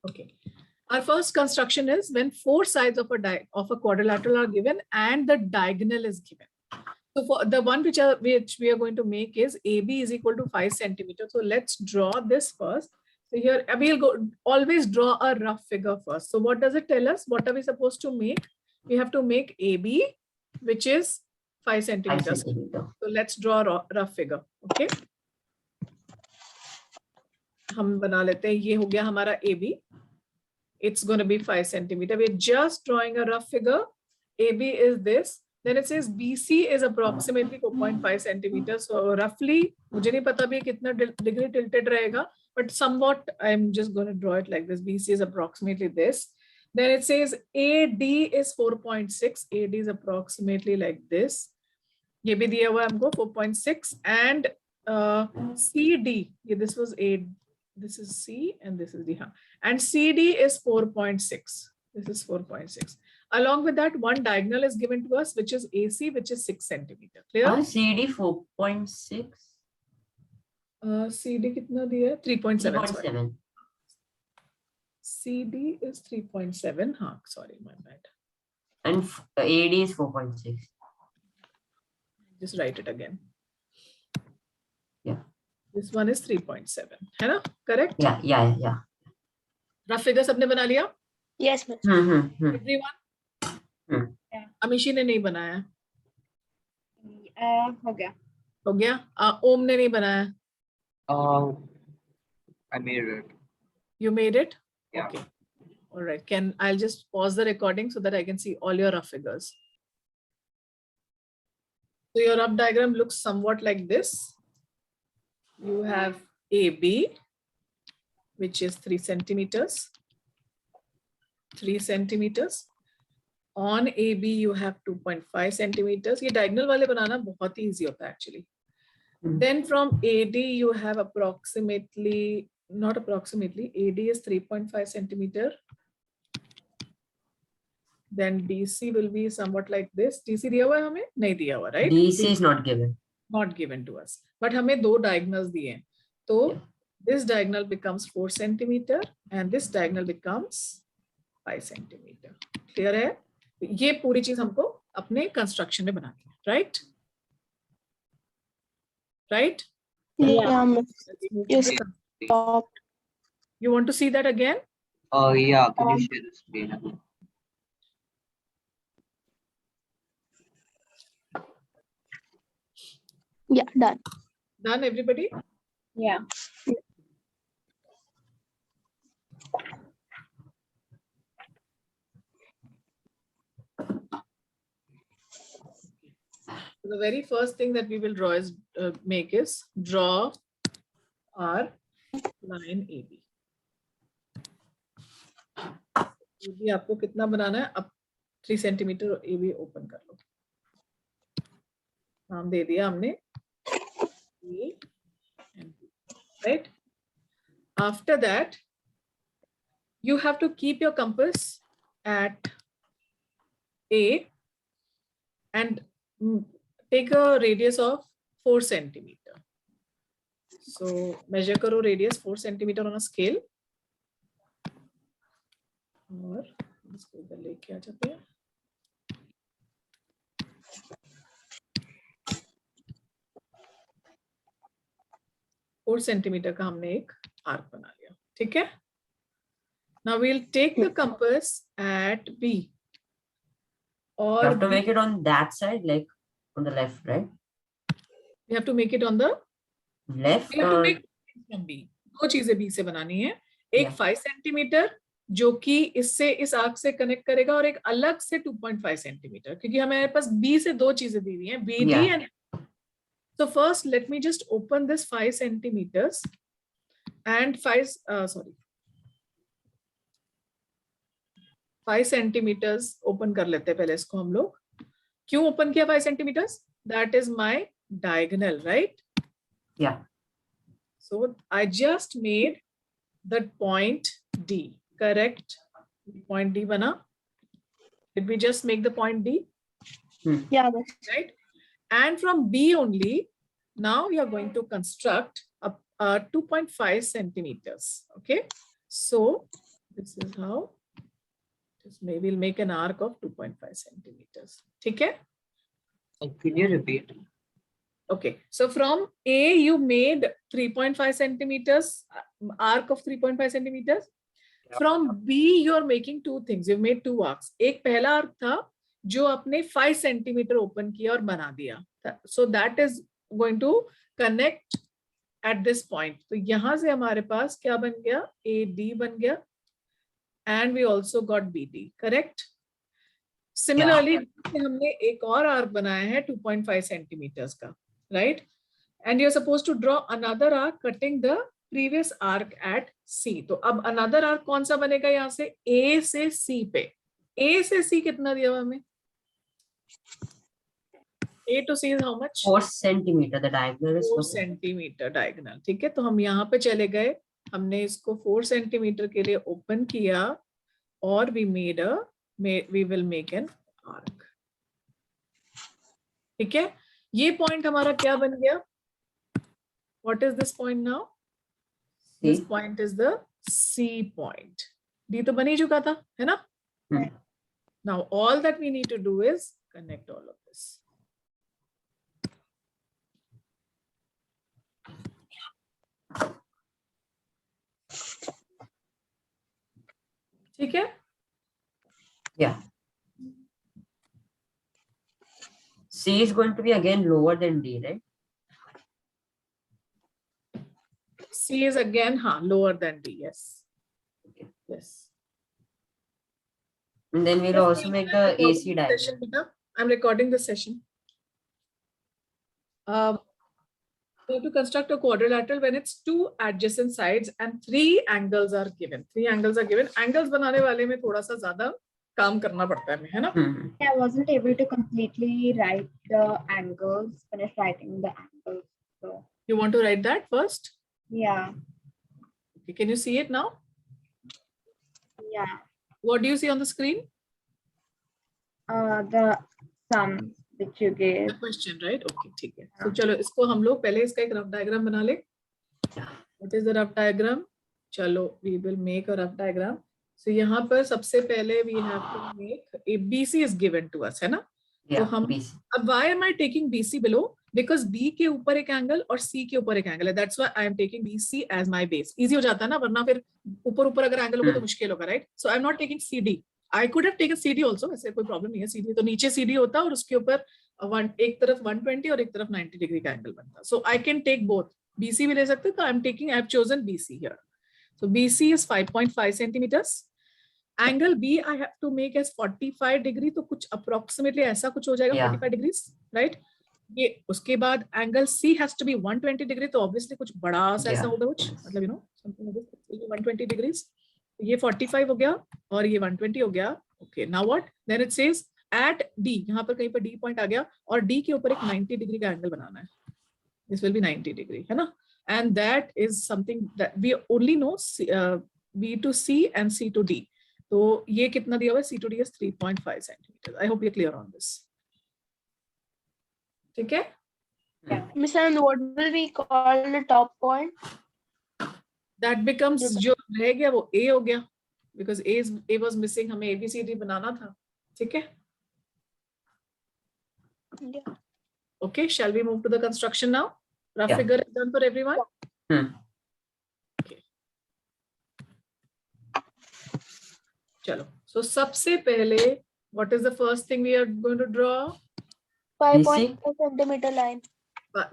Okay. Our first construction is when four sides of a quadrilateral are given and the diagonal is given. So for the one which we are going to make is AB is equal to 5 centimeters. So let's draw this first. So here we'll always draw a rough figure first. So what does it tell us? What are we supposed to make? We have to make AB, which is 5 centimeters. So let's draw a rough figure. Okay. हम बना लेते हैं, ये हो गया हमारा AB. It's going to be 5 centimeters. We're just drawing a rough figure. AB is this. Then it says BC is approximately 4.5 centimeters. So roughly, मुझे नहीं पता भी कितना degree tilted रहेगा, but somewhat I'm just going to draw it like this. BC is approximately this. Then it says AD is 4.6. AD is approximately like this. ये भी दिया हुआ है हमको 4.6 and CD. Yeah, this was A. This is C and this is D. And CD is 4.6. This is 4.6. Along with that, one diagonal is given to us, which is AC, which is 6 centimeters. Clear? CD 4.6. CD कितना दिया? 3.7. 3.7. CD is 3.7. Sorry, my bad. And AD is 4.6. Just write it again. Yeah. This one is 3.7. है ना? Correct? Yeah. Rough figure सबने बना लिया? Yes, ma'am. Everyone? Amishi ने नहीं बनाया? हो गया. हो गया? ओम ने नहीं बनाया? I made it. You made it? Yeah. Okay. All right. I'll just pause the recording so that I can see all your rough figures. So your rough diagram looks somewhat like this. You have AB, which is 3 centimeters. 3 centimeters. On AB, you have 2.5 centimeters. ये diagonal वाले बनाना बहुत ही easy होता है actually. Then from AD, you have approximately, not approximately, AD is 3.5 centimeter. Then DC will be somewhat like this. DC दिया हुआ है हमें? नहीं दिया हुआ, right? DC is not given. Not given to us. But हमें दो diagonals दिए हैं. So this diagonal becomes 4 centimeter and this diagonal becomes 5 centimeter. Clear है? ये पूरी चीज हमको अपने construction में बनानी है, right? Right? Yeah. Let's move to Yes. the- Stop. You want to see that again? Yeah, can you share the screen? Yeah, done. Done, everybody? Yeah. The very first thing that we will draw is draw our line AB. AB आपको कितना बनाना है? अब 3 centimetre AB open कर लो. नाम दे दिया हमने A and B, right? After that, you have to keep your compass at A and take a radius of 4 centimeter. So measure करो radius 4 centimeter on a scale. और इसको इधर लेके आ जाते हैं. फोर सेंटीमीटर का हमने एक आर्क बना लिया. ठीक है? Now we'll take the compass at B. You have to make it on that side, like on the left, right? We have to make it on the Left. we have to make from B. दो चीजें B से बनानी है. एक 5 centimetre जो कि इससे इस आर्क से कनेक्ट करेगा और एक अलग से 2.5 सेंटीमीटर, क्योंकि हमारे पास B से दो चीजें दी हुई हैं, BD and so first let me just open this 5 centimeters and 5 centimeters open कर लेते हैं पहले इसको हम लोग. क्यों ओपन किया 5 centimeters? That is my diagonal, right? Yeah. So I just made that point D, correct? Point D bana. Did we just make the point D? Yeah. Right? And from B only, now we are going to construct a 2.5 centimeters. Okay. So This is how. Just maybe we'll make an arc of 2.5 centimeters. ठीक है? Could you repeat? Okay, so from A you made 3.5 centimeters, arc of 3.5 centimeters. Yeah. From B you are making two things. You've made two arcs. एक पहला arc था जो आपने 5 centimeter open किया और बना दिया. So that is going to connect at this point. तो यहाँ से हमारे पास क्या बन गया? AD बन गया. And we also got BD. Correct? Similarly, हमने एक और आर्क बनाया है 2.5 centimeters का, right? And you're supposed to draw another arc cutting the previous arc at C. तो अब another arc कौन सा बनेगा यहाँ से? A से C पे. A से C कितना दिया हुआ हमें? A to C is how much? 4 centimeter. The diagonal is 4 centimeter diagonal. ठीक है, तो हम यहाँ पे चले गए. हमने इसको 4 centimeter के लिए open किया और we will make an arc. ठीक है, ये point हमारा क्या बन गया? What is this point now? This C. point is the C point. D तो बन ही चुका था, है ना? Now all that we need to do is connect all of this. ठीक है? Yeah. C is going to be again lower than D, right? C is again lower than D. Yes. Okay. Yes. And then we'll also make the AC diagonal. I'm recording the session. We have to construct a quadrilateral when it's two adjacent sides and 3 angles are given. 3 angles are given. Angles बनाने वाले में थोड़ा सा ज़्यादा काम करना पड़ता है ना? I wasn't able to completely write the angles, finish writing the angles. So You want to write that first? yeah, Okay, can you see it now? yeah. What do you see on the screen? The sums which you gave. The question, right? Okay, ठीक है. So चलो इसको हम लोग पहले इसका एक rough diagram बना ले. What is the rough diagram? चलो, we will make a rough diagram. So यहाँ पर सबसे पहले we have to make a BC is given to us, है ना? Yeah, हम BC. अब why am I taking BC below? Because B के ऊपर एक एंगल और C के ऊपर एक एंगल है. That's why I am taking BC as my base. Easy हो जाता है ना, वरना फिर ऊपर अगर एंगल होगा तो मुश्किल होगा, right? So I am not taking CD. I could have taken CD also. ऐसे कोई प्रॉब्लम नहीं है. CD तो नीचे CD होता और उसके ऊपर एक तरफ 120 और एक तरफ 90 डिग्री का एंगल बनता. So I can take both. BC भी ले सकते तो I have chosen BC here. So BC is 5.5 centimeters. Angle B I have to make as 45 degree. तो कुछ approximately ऐसा कुछ हो जाएगा, 45 degrees, right? ये उसके बाद angle C has to be 120 degree. तो obviously कुछ बड़ा सा ऐसा होगा कुछ, मतलब you know something like this, 120 degrees. ये 45 हो गया और ये 120 हो गया. Okay, now what? Then it says at D. यहाँ पर कहीं पर D point आ गया और D के ऊपर एक 90 degree का angle बनाना है. This will be 90 degree, है ना? And that is something that we only know B to C and C to D. तो ये कितना दिया हुआ है? C to D is 3.5 centimeters. I hope you're clear on this. ठीक है? Miss, and what will we call the top point? That becomes जो रह गया वो A हो गया. Because A was missing. हमें ABCD बनाना था. ठीक है? Yeah. Okay, shall we move to the construction now? Rough Yeah. figure is done for everyone? Okay. चलो. So सबसे पहले, what is the first thing we are going to draw? 5.5 centimeter line.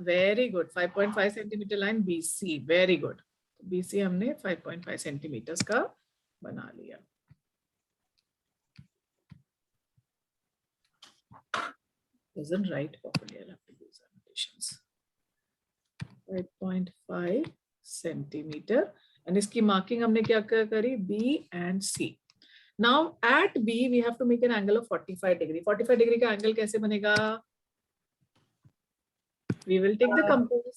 Very good. 5.5 centimeter line BC. Very good. BC हमने 5.5 centimeters का बना लिया. Doesn't write properly. I'll have to use annotations. 5.5 centimeter. And इसकी marking हमने क्या करी? B and C. Now at B we have to make an angle of 45 degree. 45 degree का angle कैसे बनेगा? We will take the compass.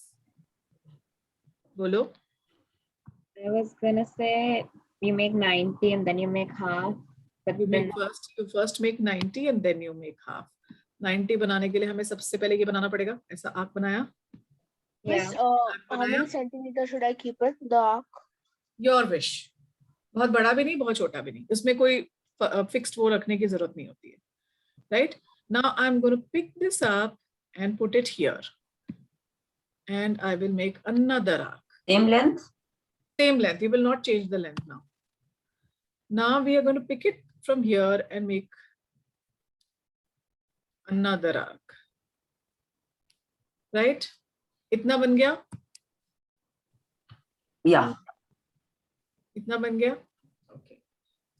बोलो. I was gonna say you make 90 and then you make half. But You then first make 90 and then you make half. 90 बनाने के लिए हमें सबसे पहले ये बनाना पड़ेगा. ऐसा आर्क बनाया. Miss, how many centimeters should I keep it? The arc. Your wish. बहुत बड़ा भी नहीं, बहुत छोटा भी नहीं, उसमें कोई फिक्स्ड वो रखने की जरूरत नहीं होती है, right? Now I am going to pick this up and put it here, and I will make another arc. Same length? Same length. You will not change the length now. Now we are going to pick it from here and make another arc. Right? इतना बन गया? Yeah. इतना बन गया? Okay.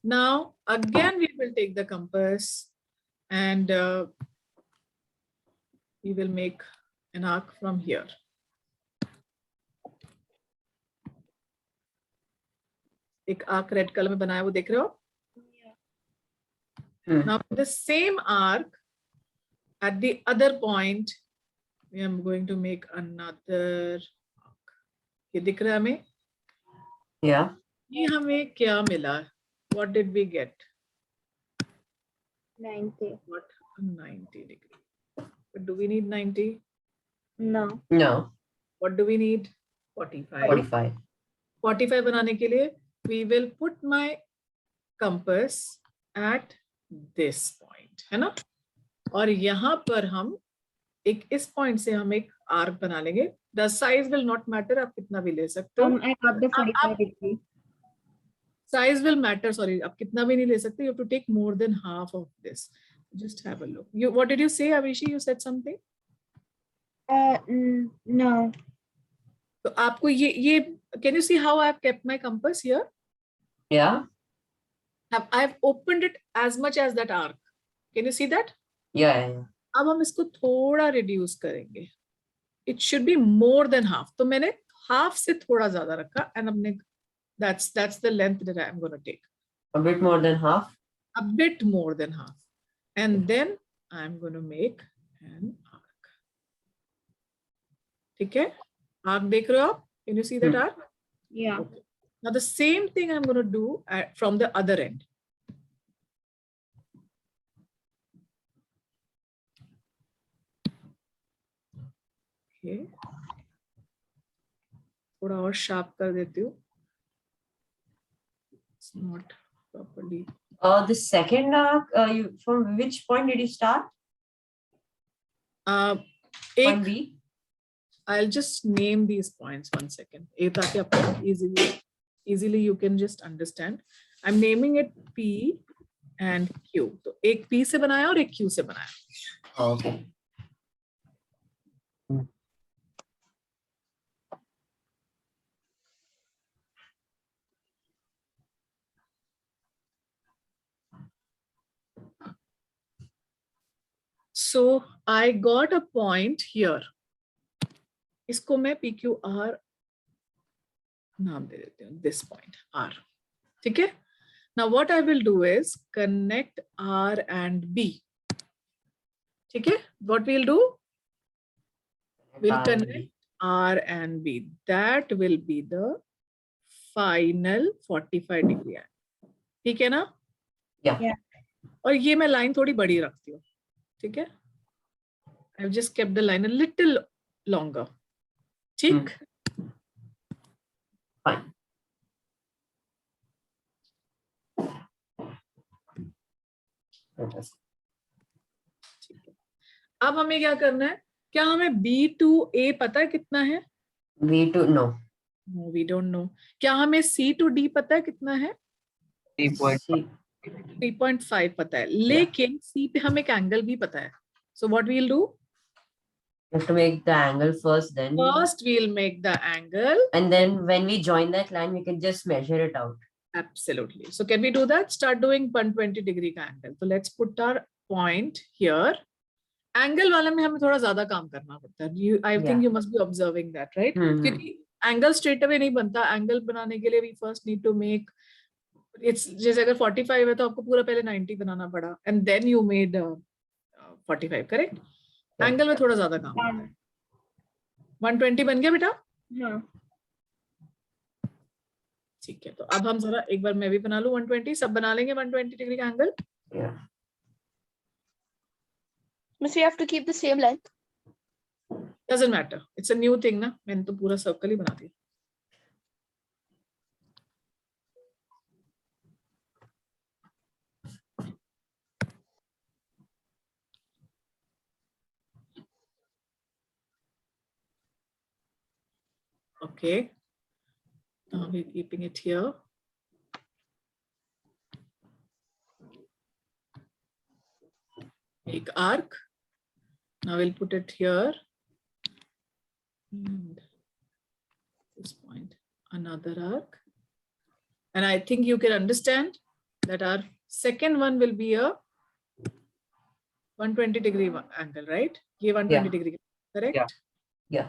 Now again we will take the compass and we will make an arc from here. एक arc red color में बनाया, वो देख रहे हो? Now the same arc at the other point, we am going to make another arc. ये दिख रहा है हमें? Yeah. ये हमें क्या मिला? What did we get? 90. What? 90 degree. But do we need 90? No. No. What do we need? 45. 45. 45 बनाने के लिए we will put my compass at this point, है ना? और यहाँ पर हम एक इस पॉइंट से हम एक आर्क बना लेंगे. The size will not matter, आप कितना भी ले सकते हो. I got the 45 degree. Size will matter, sorry, आप कितना भी नहीं ले सकते. You have to take more than half of this. Just have a look. What did you say, Avishi? You said something? No. तो आपको ये can you see how I have kept my compass here? Yeah. I have opened it as much as that arc. Can you see that? Yeah. अब हम इसको थोड़ा reduce करेंगे. It should be more than half. तो मैंने half से थोड़ा ज्यादा रखा and हमने that's the length that I am going to take. A bit more than half. A bit more than half. And then I'm going to make an arc. ठीक है? Arc देख रहे हो आप? Can you see that arc? Yeah. Okay. Now the same thing I'm going to do from the other end. Okay. थोड़ा और sharp कर देती हूँ. It's not properly. The second arc, from which point did you start? Point B? I'll just name these points 1 second. ताकि आपको easily you can just understand. I'm naming it P and Q. तो एक P से बनाया और एक Q से बनाया. Okay. So I got a point here. इसको मैं PQR नाम दे देती हूँ. This point R. ठीक है? Now what I will do is connect R and B. ठीक है? What we'll do? We'll connect R and B. That will be the final 45 degree. ठीक है ना? Yeah. और ये मैं लाइन थोड़ी बड़ी रखती हूँ. ठीक है? I've just kept the line a little longer. ठीक? Fine. अब हमें क्या करना है? क्या हमें B to A पता है कितना है? B to no. No, we don't know. क्या हमें C to D पता है कितना है? 3.5 पता है. लेकिन C पे हमें एक एंगल भी पता है. So what we'll do? You have to make the angle first, then. First, we'll make the angle. And then when we join that line, we can just measure it out. Absolutely. So can we do that? Start doing 120 degree का angle. So let's put our point here. Angle वाले में हमें थोड़ा ज्यादा काम करना पड़ता है. I think you must be observing that, right? क्योंकि angle straight away नहीं बनता. Angle बनाने के लिए we first need to make. It's जैसे अगर 45 है तो आपको पूरा पहले 90 बनाना पड़ा. And then you made 45, correct? Angle में थोड़ा ज्यादा काम करना है. 120 बन गया बेटा? हाँ. ठीक है, तो अब हम जरा एक बार मैं भी बना लूं 120. सब बना लेंगे 120 डिग्री का angle. Yeah. Miss, we have to keep the same length. Doesn't matter. It's a new thing ना. मैंने तो पूरा सर्कल ही बना दिया. Okay. Now we're keeping it here. Make arc. Now we'll put it here. And this point, another arc. And I think you can understand that our second one will be a 120-degree angle, right? Ye 120-degree, correct? Yeah. Yeah.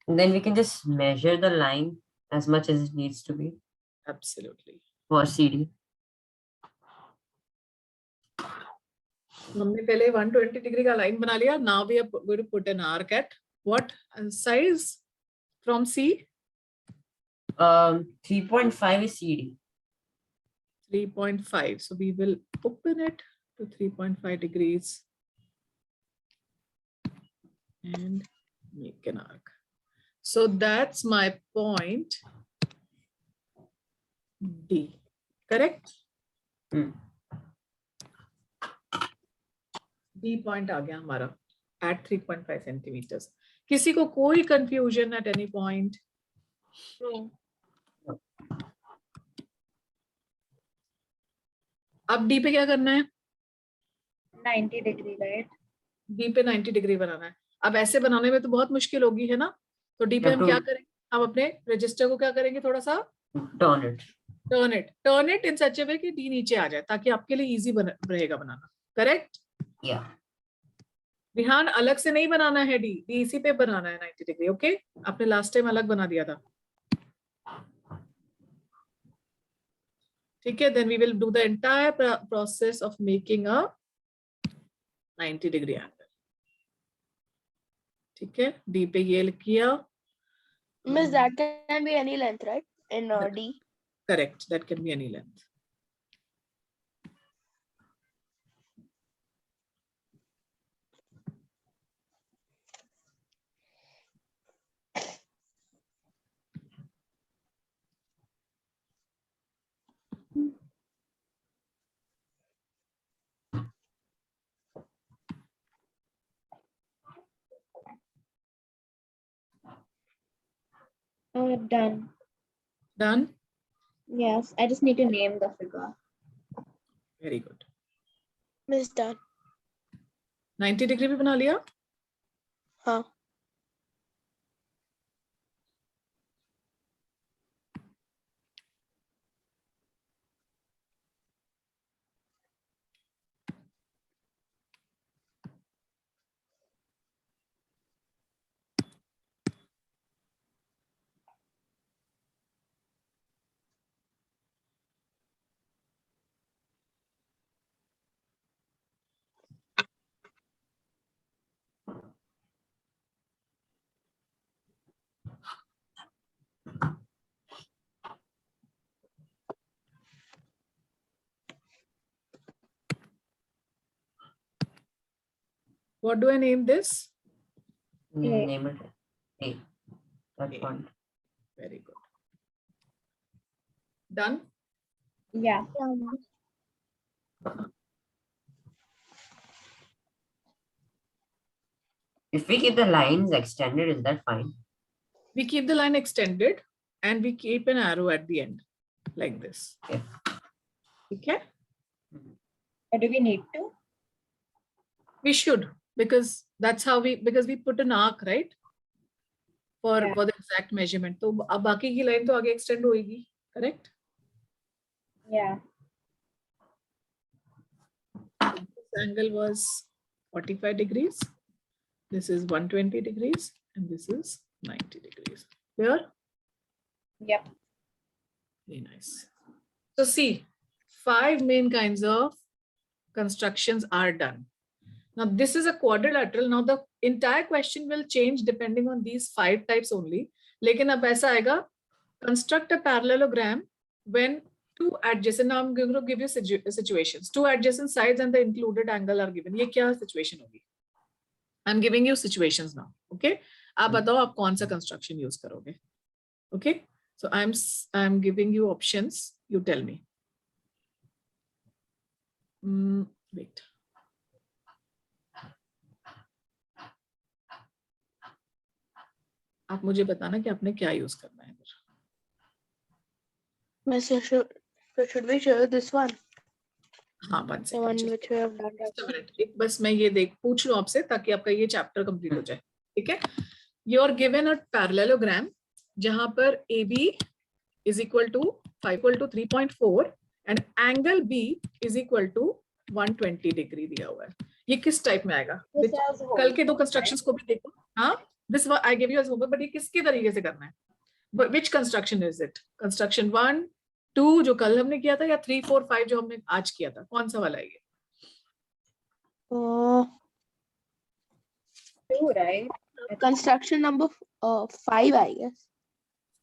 And then we can just measure the line as much as it needs to be Absolutely. for CD. हमने पहले 120-degree का line बना लिया. Now we are going to put an arc at what size from C? 3.5 is CD. 3.5. So we will open it to 3.5 degrees and make an arc. So that's my point D. Correct? Hmm. D point आ गया हमारा at 3.5 centimeters. किसी को कोई confusion at any point? No. अब D पे क्या करना है? 90 degree, right? D पे 90 डिग्री बनाना है. अब ऐसे बनाने में तो बहुत मुश्किल होगी, है ना? तो D पे हम क्या करेंगे? हम अपने रजिस्टर को क्या करेंगे? थोड़ा सा Turn it. turn it in such a way कि D नीचे आ जाए ताकि आपके लिए इजी रहेगा बनाना. करेक्ट? Yeah. विहान अलग से नहीं बनाना है D इसी पे बनाना है 90 डिग्री. ओके? आपने लास्ट टाइम अलग बना दिया था. ठीक है? Then we will do the entire process of making a 90 degree angle. ठीक है? D पे ये किया. Miss, that can be any length, right? In D. Correct. That can be any length. Done. Done? Yes, I just need to name the figure. Very good. Miss, done. 90 degree भी बना लिया? हाँ. What do I name this? Name it A. That A. point. Very good. Done? Yeah. If we keep the lines extended, is that fine? We keep the line extended and we keep an arrow at the end like this. Okay. Okay? Or do we need to? We should, because that's how because we put an arc, right? For the exact measurement. तो अब बाकी की line तो आगे extend होएगी, correct? Yeah. This angle was 45 degrees. This is 120 degrees and this is 90 degrees. Clear? Yep. Very nice. So see, 5 main kinds of constructions are done. Now this is a quadrilateral. Now the entire question will change depending on these 5 types only. लेकिन अब ऐसा आएगा, construct a parallelogram when 2 adjacent. Now I'm going to give you situations. 2 adjacent sides and the included angle are given. ये क्या situation होगी? I'm giving you situations now. Okay? आप बताओ आप कौन सा construction use करोगे? Okay? So I'm giving you options. You tell me. Wait. आप मुझे बताना कि आपने क्या यूज करना है. Miss, should we show this one? हाँ, 1 The one second. which we have done. Just a minute. एक बस मैं ये पूछ लूं आपसे ताकि आपका ये चैप्टर कंप्लीट हो जाए. ठीक है. You are given a parallelogram जहां पर AB is equal to 3.4 and angle B is equal to 120 degree दिया हुआ है. ये किस टाइप में आएगा? कल के 2 कंस्ट्रक्शंस को भी देखो. हाँ, this I gave you as homework, but ये किसके तरीके से करना है? Which construction is it? Construction 1, 2 जो कल हमने किया था या 3, 4, 5 जो हमने आज किया था? कौन सा वाला है ये? 2, right? Construction number 5, I guess.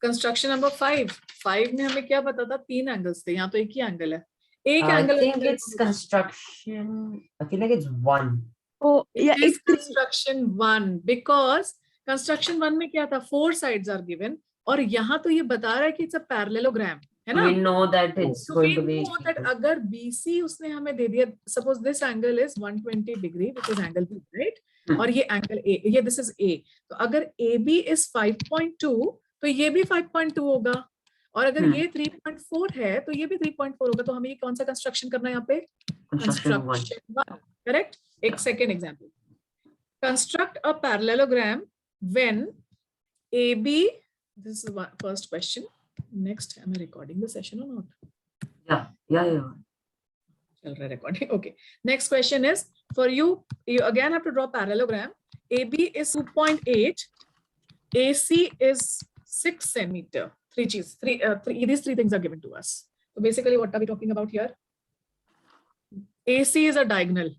Construction number 5 में हमें क्या पता था? 3 एंगल्स थे. यहाँ तो एक ही एंगल है. एक I angle think it's construction. I feel like it's 1. Oh, yeah, is it's 3. construction 1 because construction 1 में क्या था? 4 sides are given और यहाँ तो ये बता रहा है कि it's a parallelogram, है ना? We know that it's So going we to be know that अगर BC उसने हमें दे दिया, suppose this angle is 120 degree, which is angle B, right? और ये angle A, ये this is A. तो अगर AB is 5.2, तो ये भी 5.2 होगा. और अगर ये 3.4 है, तो ये भी 3.4 होगा. तो हमें ये कौन सा कंस्ट्रक्शन करना है यहाँ पे? construction 1. Construction 1, correct? एक second example. Construct a parallelogram when AB. This is one first question. Next, am I recording the session or not? Yeah. Chal raha hai recording. Okay. Next question is for you. You again have to draw parallelogram. AB is 2.8. AC is 6 centimeter. These 3 things are given to us. So basically, what are we talking about here? AC is a diagonal.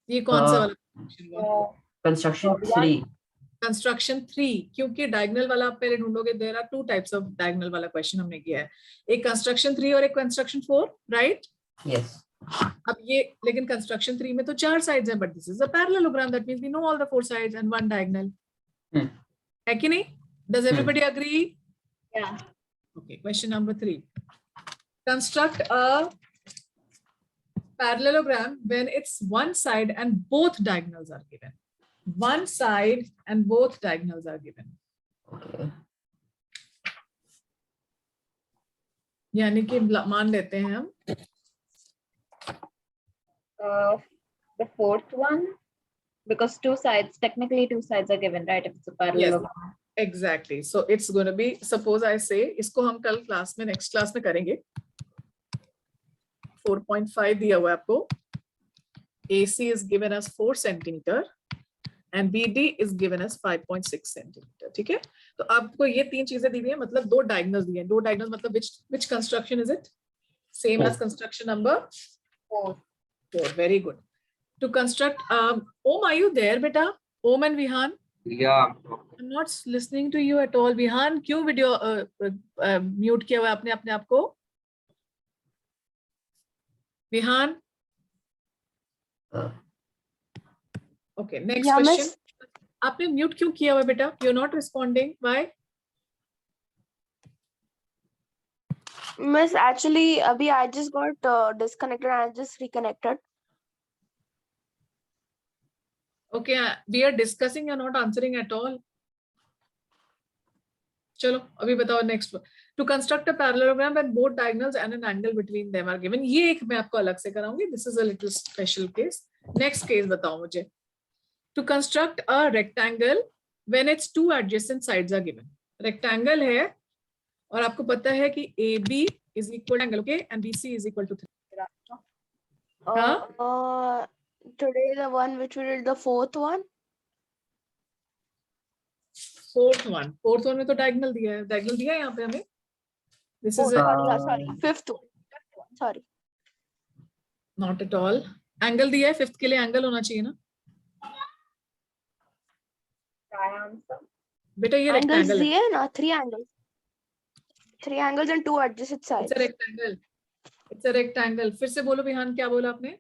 ये कौन सा वाला construction हुआ? Construction 3. Construction 3, क्योंकि diagonal वाला आप पहले ढूंढोगे. There are 2 types of diagonal वाला क्वेश्चन हमने किया है. एक कंस्ट्रक्शन 3 और एक कंस्ट्रक्शन 4, राइट? Yes. अब ये लेकिन कंस्ट्रक्शन 3 में तो 4 साइड्स हैं, but this is a parallelogram. That means we know all the 4 sides and 1 diagonal. है कि नहीं? Does everybody agree? Yeah. Okay, question number 3. Construct a parallelogram when it's one side and both diagonals are given. One side and both diagonals are given. Okay. यानी कि मान लेते हैं हम The 4th one, because technically two sides are given, right? If it's a parallelogram. exactly. So it's going to be, suppose I say, इसको हम कल class में नेक्स्ट क्लास में करेंगे. 4.5 दिया हुआ है आपको. AC is given as 4 centimeter and BD is given as 5.6 centimeter. ठीक है? तो आपको ये 3 चीजें दी हुई है, मतलब 2 diagonals दिए हैं. 2 diagonals मतलब which construction is it? Same as construction number 4. Very good. To construct, Om, are you there, beta? Om and Vihan? Yeah. I'm not listening to you at all. Vihan, क्यों video mute किया हुआ है आपने अपने आप को? Vihan? Okay, next Yeah, question. miss. आपने mute क्यों किया हुआ है बेटा? You're not responding. Why? Miss, actually, abhi I just got disconnected and I just reconnected. Okay, we are discussing. You're not answering at all. चलो अभी बताओ next. To construct a parallelogram when both diagonals and an angle between them are given. ये एक मैं आपको अलग से कराऊंगी. This is a little special case. Next case बताओ मुझे. To construct a rectangle when its 2 adjacent sides are given. Rectangle है और आपको पता है कि AB is equal to angle, okay, and BC is equal to 3. Huh? Today the one which we did, the 4th one. Fourth one में तो diagonal दिया है यहाँ पे हमें. This is Sorry, 5th one. Sorry. not at all. Angle दिया है, 5th के लिए angle होना चाहिए ना बेटा. ये Angles rectangle है. दिए ना, 3 angles. 3 angles and 2 adjacent sides. It's a rectangle. It's a rectangle. फिर से बोलो विहान, क्या बोला आपने?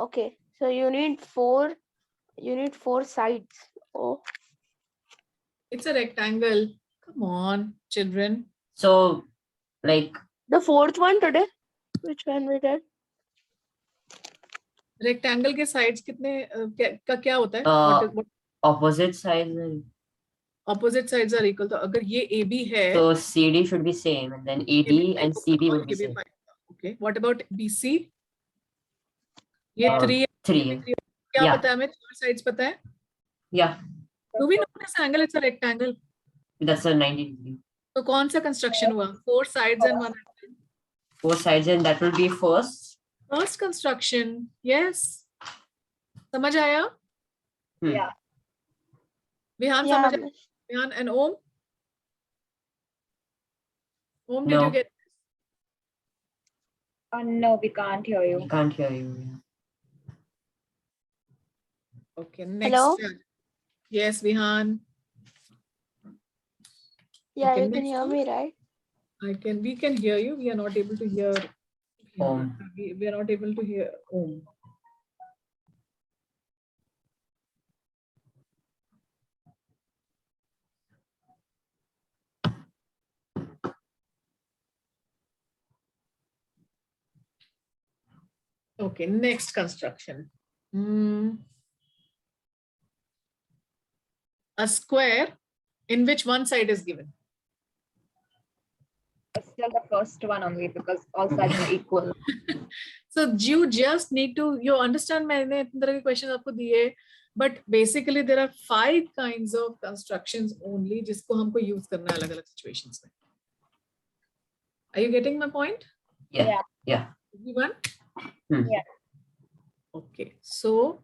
Okay. So you need 4 sides. Oh. It's a rectangle. Come on, children. So, like, The 4th one today. Which one we did? Rectangle के sides कितने क्या होता है? What Opposite sides. opposite sides are equal. तो अगर ये AB है, So CD should be same, and then ये भी AD and five होगा CB और would be ये भी same. five होगा. Okay. What about BC? ये Uh, 3 है, 3. ये भी 3 होगा. क्या Yeah. पता है हमें? 4 sides पता है? Yeah, Do we know this angle? It's a rectangle. that's a 90 degree. तो कौन सा कंस्ट्रक्शन हुआ? 4 sides and 1 angle. 4 sides, and that will be first. First construction. Yes. समझ आया? Yeah. विहान Yeah, समझ आया? Vihaan and Om? Om, did No. you get? No, we can't hear you. I can't hear you. Okay, next. Hello? Yes, Vihan. yeah, Okay, you can next hear one. me, right? We can hear you. We are not able to hear. Om. We are not able to hear Om. Okay, next construction. A square in which one side is given. But still the first one only because all sides are equal. So you just need to, you understand मैंने इतने तरह के questions आपको दिए, but basically there are 5 kinds of constructions only जिसको हमको use करना है अलग-अलग situations में. Are you getting my point? Yeah. Yeah. Yeah. Everyone? Hmm. Yeah. Okay, so